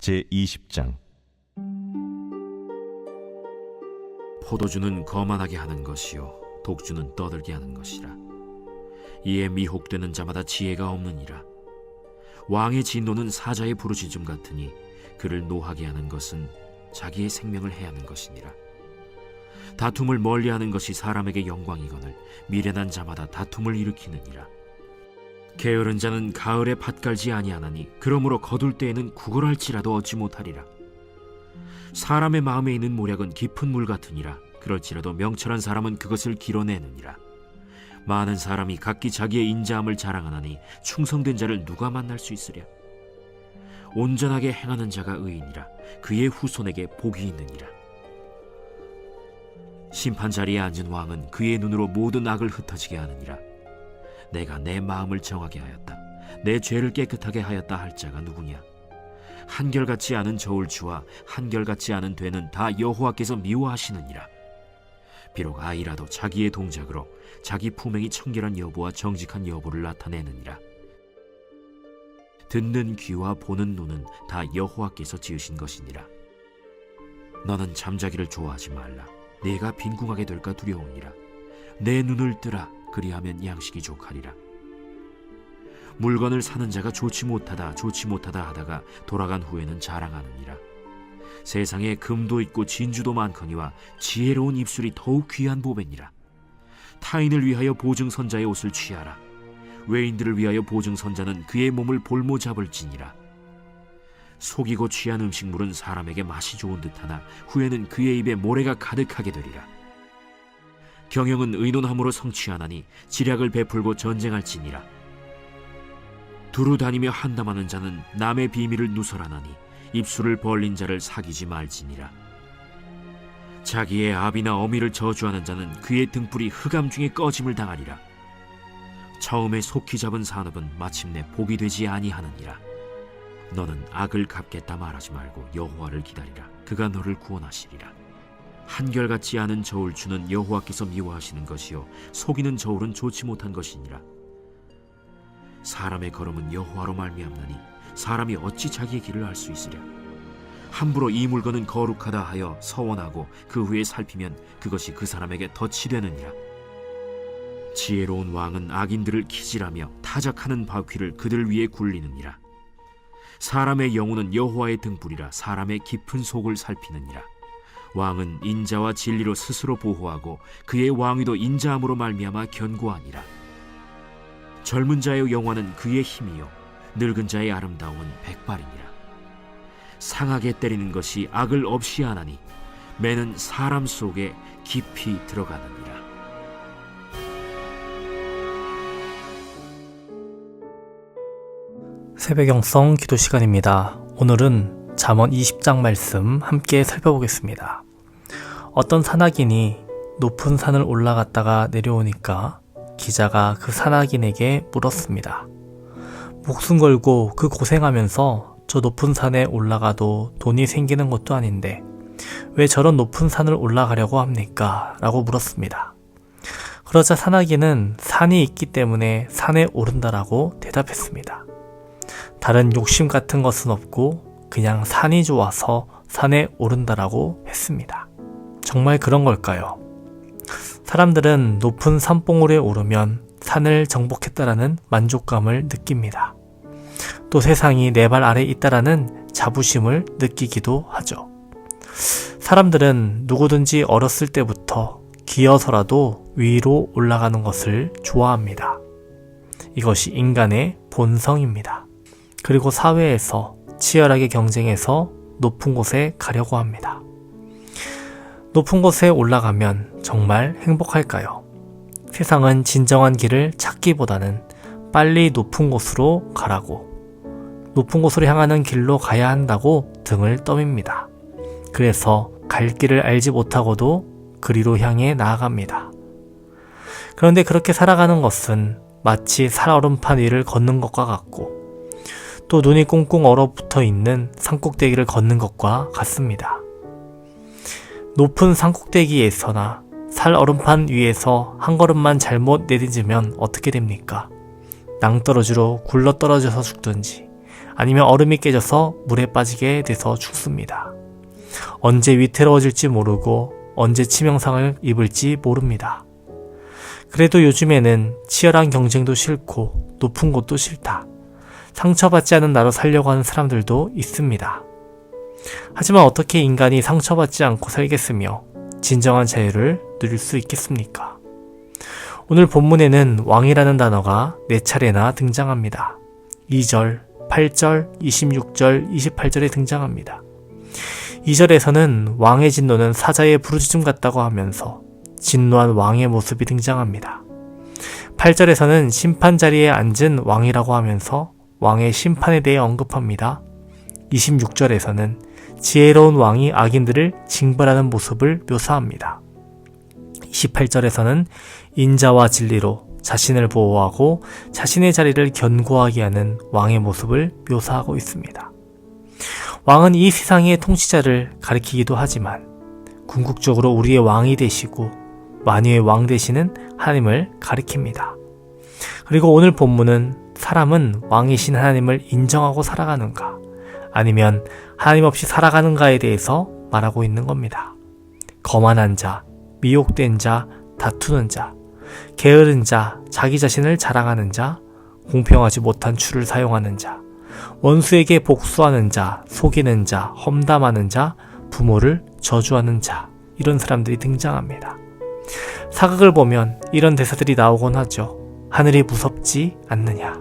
제20장. 포도주는 거만하게 하는 것이요 독주는 떠들게 하는 것이라. 이에 미혹되는 자마다 지혜가 없느니라. 왕의 진노는 사자의 부르짖음 같으니 그를 노하게 하는 것은 자기의 생명을 해하는 것이니라. 다툼을 멀리하는 것이 사람에게 영광이거늘 미련한 자마다 다툼을 일으키느니라. 게으른 자는 가을에 밭 갈지 아니하나니 그러므로 거둘 때에는 구걸할지라도 얻지 못하리라. 사람의 마음에 있는 모략은 깊은 물 같으니라. 그럴지라도 명철한 사람은 그것을 길어내느니라. 많은 사람이 각기 자기의 인자함을 자랑하나니 충성된 자를 누가 만날 수 있으랴. 온전하게 행하는 자가 의인이라. 그의 후손에게 복이 있느니라. 심판 자리에 앉은 왕은 그의 눈으로 모든 악을 흩어지게 하느니라. 내가 내 마음을 정하게 하였다. 내 죄를 깨끗하게 하였다 할 자가 누구냐. 한결같지 않은 저울추와 한결같지 않은 되는 다 여호와께서 미워하시느니라. 비록 아이라도 자기의 동작으로 자기 품행이 청결한 여부와 정직한 여부를 나타내느니라. 듣는 귀와 보는 눈은 다 여호와께서 지으신 것이니라. 너는 잠자기를 좋아하지 말라. 네가 빈궁하게 될까 두려우니라. 내 눈을 뜨라. 그리하면 양식이 족하리라. 물건을 사는 자가 좋지 못하다 하다가 돌아간 후에는 자랑하느니라. 세상에 금도 있고 진주도 많거니와 지혜로운 입술이 더욱 귀한 보배니라. 타인을 위하여 보증선자의 옷을 취하라. 외인들을 위하여 보증선자는 그의 몸을 볼모 잡을지니라. 속이고 취한 음식물은 사람에게 맛이 좋은 듯하나 후에는 그의 입에 모래가 가득하게 되리라. 경영은 의논함으로 성취하나니 지략을 베풀고 전쟁할지니라. 두루 다니며 한담하는 자는 남의 비밀을 누설하나니 입술을 벌린 자를 사귀지 말지니라. 자기의 아비나 어미를 저주하는 자는 그의 등불이 흑암 중에 꺼짐을 당하리라. 처음에 속히 잡은 산업은 마침내 복이 되지 아니하느니라. 너는 악을 갚겠다 말하지 말고 여호와를 기다리라. 그가 너를 구원하시리라. 한결같지 않은 저울추는 여호와께서 미워하시는 것이요 속이는 저울은 좋지 못한 것이니라. 사람의 걸음은 여호와로 말미암나니 사람이 어찌 자기의 길을 알 수 있으랴. 함부로 이 물건은 거룩하다 하여 서원하고 그 후에 살피면 그것이 그 사람에게 덫이 되느니라. 지혜로운 왕은 악인들을 기질하며 타작하는 바퀴를 그들 위에 굴리느니라. 사람의 영혼은 여호와의 등불이라. 사람의 깊은 속을 살피느니라. 왕은 인자와 진리로 스스로 보호하고 그의 왕위도 인자함으로 말미암아 견고하니라. 젊은 자의 영화는 그의 힘이요 늙은 자의 아름다움은 백발이니라. 상하게 때리는 것이 악을 없이 하나니 매는 사람 속에 깊이 들어가느니라. 새벽영성 기도 시간입니다. 오늘은 잠언 20장 말씀 함께 살펴보겠습니다. 어떤 산악인이 높은 산을 올라갔다가 내려오니까 기자가 그 산악인에게 물었습니다. 목숨 걸고 그 고생하면서 저 높은 산에 올라가도 돈이 생기는 것도 아닌데 왜 저런 높은 산을 올라가려고 합니까? 라고 물었습니다. 그러자 산악인은 산이 있기 때문에 산에 오른다라고 대답했습니다. 다른 욕심 같은 것은 없고 그냥 산이 좋아서 산에 오른다라고 했습니다. 정말 그런 걸까요? 사람들은 높은 산봉우리에 오르면 산을 정복했다라는 만족감을 느낍니다. 또 세상이 내 발 아래에 있다라는 자부심을 느끼기도 하죠. 사람들은 누구든지 어렸을 때부터 기어서라도 위로 올라가는 것을 좋아합니다. 이것이 인간의 본성입니다. 그리고 사회에서 치열하게 경쟁해서 높은 곳에 가려고 합니다. 높은 곳에 올라가면 정말 행복할까요? 세상은 진정한 길을 찾기보다는 빨리 높은 곳으로 가라고, 높은 곳으로 향하는 길로 가야 한다고 등을 떠밉니다. 그래서 갈 길을 알지 못하고도 그리로 향해 나아갑니다. 그런데 그렇게 살아가는 것은 마치 살얼음판 위를 걷는 것과 같고 또 눈이 꽁꽁 얼어붙어 있는 산꼭대기를 걷는 것과 같습니다. 높은 산꼭대기에서나 살얼음판 위에서 한 걸음만 잘못 내딛으면 어떻게 됩니까? 낭떠러지로 굴러떨어져서 죽든지 아니면 얼음이 깨져서 물에 빠지게 돼서 죽습니다. 언제 위태로워질지 모르고 언제 치명상을 입을지 모릅니다. 그래도 요즘에는 치열한 경쟁도 싫고 높은 곳도 싫다. 상처받지 않은 나로 살려고 하는 사람들도 있습니다. 하지만 어떻게 인간이 상처받지 않고 살겠으며 진정한 자유를 누릴 수 있겠습니까? 오늘 본문에는 왕이라는 단어가 4차례나 등장합니다. 2절, 8절, 26절, 28절에 등장합니다. 2절에서는 왕의 진노는 사자의 부르짖음 같다고 하면서 진노한 왕의 모습이 등장합니다. 8절에서는 심판 자리에 앉은 왕이라고 하면서 왕의 심판에 대해 언급합니다. 26절에서는 지혜로운 왕이 악인들을 징벌하는 모습을 묘사합니다. 28절에서는 인자와 진리로 자신을 보호하고 자신의 자리를 견고하게 하는 왕의 모습을 묘사하고 있습니다. 왕은 이 세상의 통치자를 가리키기도 하지만 궁극적으로 우리의 왕이 되시고 만유의 왕 되시는 하나님을 가리킵니다. 그리고 오늘 본문은 사람은 왕이신 하나님을 인정하고 살아가는가 아니면 하나님 없이 살아가는가에 대해서 말하고 있는 겁니다. 거만한 자, 미혹된 자, 다투는 자, 게으른 자, 자기 자신을 자랑하는 자, 공평하지 못한 추를 사용하는 자, 원수에게 복수하는 자, 속이는 자, 험담하는 자, 부모를 저주하는 자, 이런 사람들이 등장합니다. 사극을 보면 이런 대사들이 나오곤 하죠. 하늘이 무섭지 않느냐.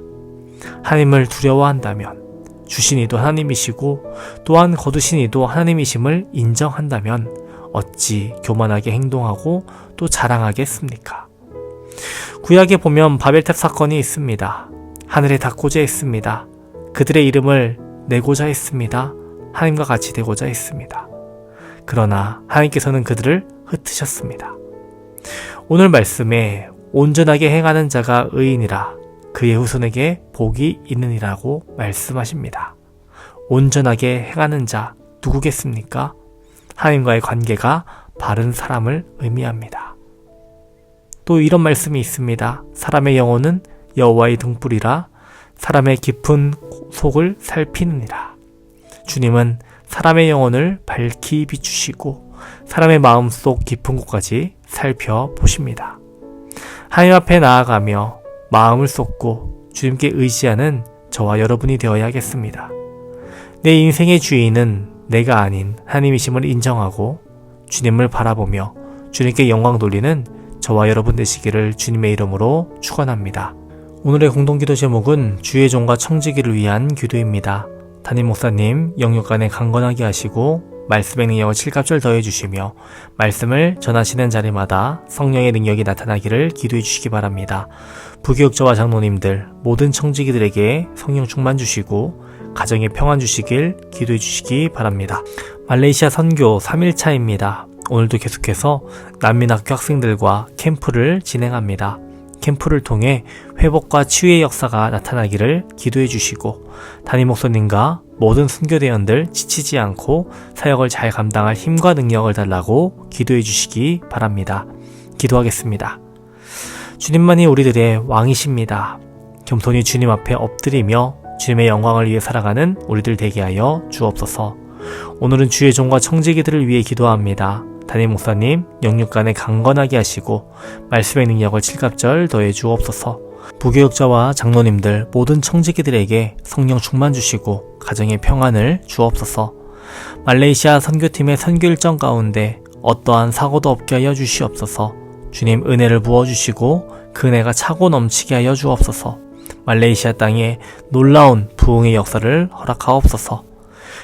하나님을 두려워한다면, 주신 이도 하나님이시고 또한 거두신 이도 하나님이심을 인정한다면 어찌 교만하게 행동하고 또 자랑하겠습니까? 구약에 보면 바벨탑 사건이 있습니다. 하늘에 닿고자 했습니다. 그들의 이름을 내고자 했습니다. 하나님과 같이 되고자 했습니다. 그러나 하나님께서는 그들을 흩으셨습니다. 오늘 말씀에 온전하게 행하는 자가 의인이라 그의 후손에게 복이 있느니라고 말씀하십니다. 온전하게 행하는 자 누구겠습니까? 하나님과의 관계가 바른 사람을 의미합니다. 또 이런 말씀이 있습니다. 사람의 영혼은 여호와의 등불이라 사람의 깊은 속을 살피느니라. 주님은 사람의 영혼을 밝히 비추시고 사람의 마음속 깊은 곳까지 살펴보십니다. 하나님 앞에 나아가며 마음을 쏟고 주님께 의지하는 저와 여러분이 되어야겠습니다. 내 인생의 주인은 내가 아닌 하나님이심을 인정하고 주님을 바라보며 주님께 영광 돌리는 저와 여러분 되시기를 주님의 이름으로 축원합니다. 오늘의 공동기도 제목은 주의 종과 청지기를 위한 기도입니다. 담임 목사님 영육간에 강건하게 하시고 말씀의 능력을 7갑절 더해주시며 말씀을 전하시는 자리마다 성령의 능력이 나타나기를 기도해 주시기 바랍니다. 부교육자와 장로님들 모든 청지기들에게 성령 충만 주시고 가정에 평안 주시길 기도해 주시기 바랍니다. 말레이시아 선교 3일차입니다. 오늘도 계속해서 난민학교 학생들과 캠프를 진행합니다. 캠프를 통해 회복과 치유의 역사가 나타나기를 기도해 주시고 담임 목사님과 모든 순교대원들 지치지 않고 사역을 잘 감당할 힘과 능력을 달라고 기도해 주시기 바랍니다. 기도하겠습니다. 주님만이 우리들의 왕이십니다. 겸손히 주님 앞에 엎드리며 주님의 영광을 위해 살아가는 우리들 되게 하여 주옵소서. 오늘은 주의 종과 청지기들을 위해 기도합니다. 담임 목사님 영육간에 강건하게 하시고 말씀의 능력을 7갑절 더해 주옵소서. 부교육자와 장로님들 모든 청지기들에게 성령 충만 주시고 가정의 평안을 주옵소서. 말레이시아 선교팀의 선교 일정 가운데 어떠한 사고도 없게 하여 주시옵소서. 주님 은혜를 부어주시고 그 은혜가 차고 넘치게 하여 주옵소서. 말레이시아 땅에 놀라운 부흥의 역사를 허락하옵소서.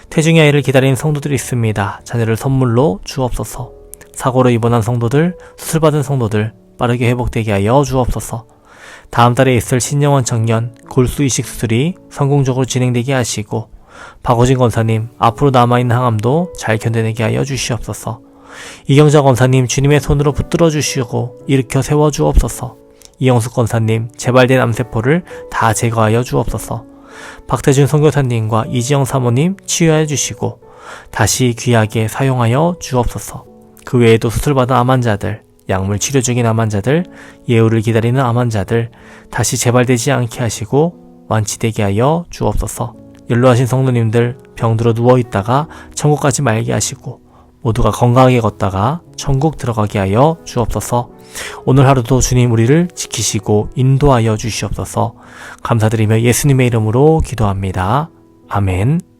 태중의 아이를 기다리는 성도들이 있습니다. 자녀를 선물로 주옵소서. 사고로 입원한 성도들, 수술받은 성도들 빠르게 회복되게 하여 주옵소서. 다음 달에 있을 신영원 청년 골수 이식 수술이 성공적으로 진행되게 하시고 박호진 권사님 앞으로 남아있는 항암도 잘 견뎌내게 하여 주시옵소서. 이경자 권사님 주님의 손으로 붙들어 주시고 일으켜 세워 주옵소서. 이영숙 권사님 재발된 암세포를 다 제거하여 주옵소서. 박태준 선교사님과 이지영 사모님 치유하여 주시고 다시 귀하게 사용하여 주옵소서. 그 외에도 수술받은 암 환자들, 약물 치료 중인 암 환자들, 예후를 기다리는 암 환자들 다시 재발되지 않게 하시고 완치되게 하여 주옵소서. 연로하신 성도님들 병들어 누워있다가 천국 가지 말게 하시고 모두가 건강하게 걷다가 천국 들어가게 하여 주옵소서. 오늘 하루도 주님 우리를 지키시고 인도하여 주시옵소서. 감사드리며 예수님의 이름으로 기도합니다. 아멘.